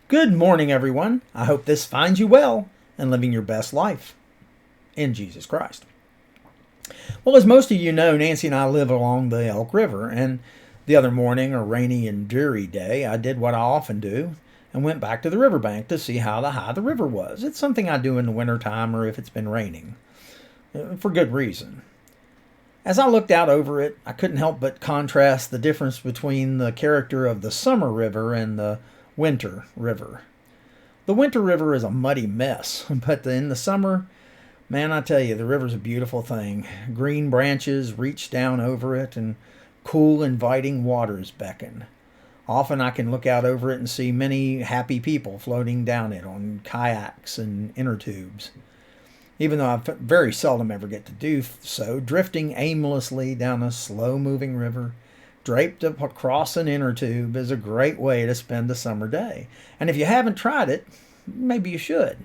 Good morning, everyone. I hope this finds you well and living your best life in Jesus Christ. Well, as most of you know, Nancy and I live along the Elk River, and the other morning, a rainy and dreary day, I did what I often do and went back to the riverbank to see how high the river was. It's something I do in the wintertime or if it's been raining, for good reason. As I looked out over it, I couldn't help but contrast the difference between the character of the summer river and the winter river. The winter river is a muddy mess, but in the summer, man, I tell you, the river's a beautiful thing. Green branches reach down over it and cool, inviting waters beckon. Often I can look out over it and see many happy people floating down it on kayaks and inner tubes. Even though I very seldom ever get to do so, drifting aimlessly down a slow-moving river, draped up across an inner tube, is a great way to spend a summer day. And if you haven't tried it, maybe you should.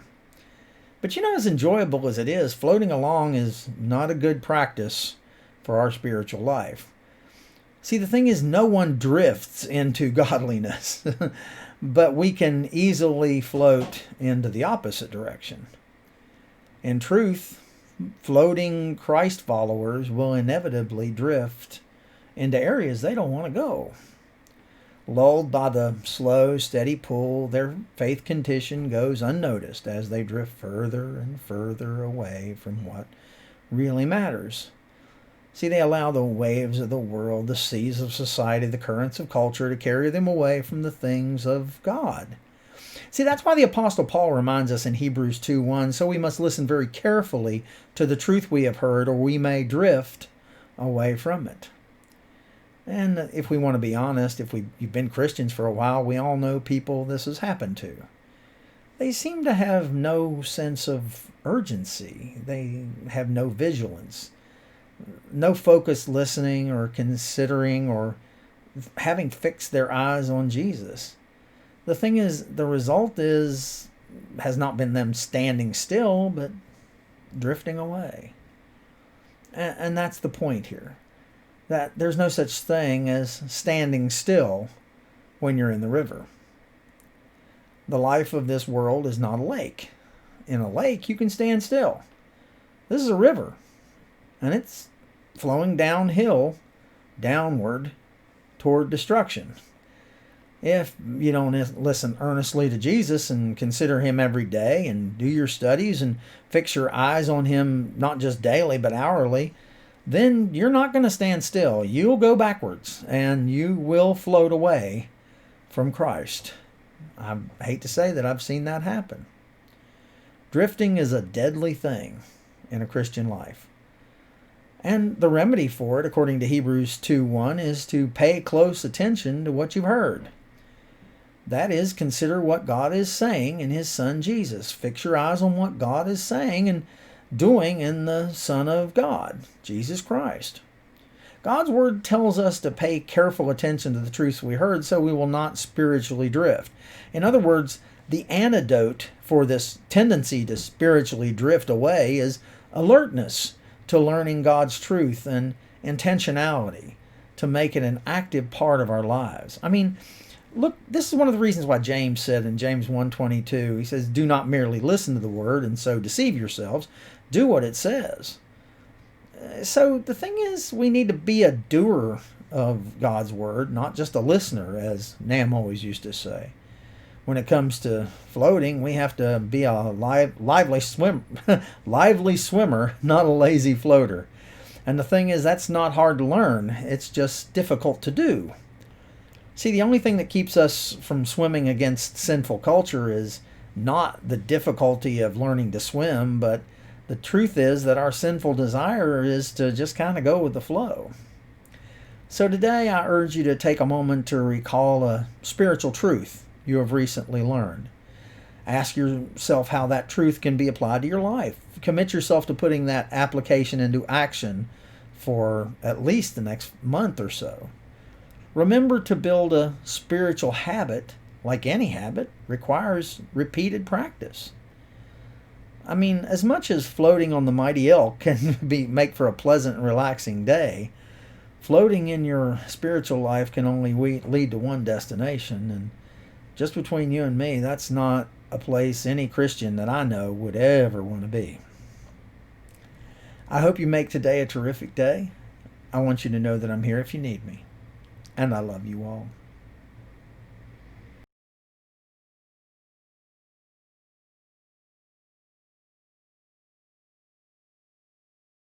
But as enjoyable as it is, floating along is not a good practice for our spiritual life. See, the thing is, no one drifts into godliness, but we can easily float into the opposite direction. In truth, floating Christ followers will inevitably drift into areas they don't want to go. Lulled by the slow, steady pull, their faith condition goes unnoticed as they drift further and further away from what really matters. See, they allow the waves of the world, the seas of society, the currents of culture to carry them away from the things of God. See, that's why the Apostle Paul reminds us in Hebrews 2:1, so we must listen very carefully to the truth we have heard, or we may drift away from it. And if we want to be honest, if you've been Christians for a while, we all know people this has happened to. They seem to have no sense of urgency. They have no vigilance, no focused listening or considering or having fixed their eyes on Jesus. The thing is, the result has not been them standing still, but drifting away. And that's the point here. That there's no such thing as standing still when you're in the river. The life of this world is not a lake. In a lake, you can stand still. This is a river, and it's flowing downhill, downward, toward destruction. If you don't listen earnestly to Jesus and consider him every day and do your studies and fix your eyes on him not just daily but hourly, then you're not going to stand still. You'll go backwards and you will float away from Christ. I hate to say that I've seen that happen. Drifting is a deadly thing in a Christian life. And the remedy for it, according to Hebrews 2:1, is to pay close attention to what you've heard. That is, consider what God is saying in his Son Jesus. Fix your eyes on what God is saying and doing in the Son of God, Jesus Christ. God's Word tells us to pay careful attention to the truths we heard so we will not spiritually drift. In other words, the antidote for this tendency to spiritually drift away is alertness to learning God's truth and intentionality to make it an active part of our lives. Look, this is one of the reasons why James said in James 1:22, he says, do not merely listen to the word and so deceive yourselves. Do what it says. So the thing is, we need to be a doer of God's word, not just a listener, as Nam always used to say. When it comes to floating, we have to be a lively swimmer, not a lazy floater. And the thing is, that's not hard to learn. It's just difficult to do. See, the only thing that keeps us from swimming against sinful culture is not the difficulty of learning to swim, but the truth is that our sinful desire is to just kind of go with the flow. So today I urge you to take a moment to recall a spiritual truth you have recently learned. Ask yourself how that truth can be applied to your life. Commit yourself to putting that application into action for at least the next month or so. Remember to build a spiritual habit, like any habit, requires repeated practice. As much as floating on the mighty elk can make for a pleasant and relaxing day, floating in your spiritual life can only lead to one destination, and just between you and me, that's not a place any Christian that I know would ever want to be. I hope you make today a terrific day. I want you to know that I'm here if you need me. And I love you all.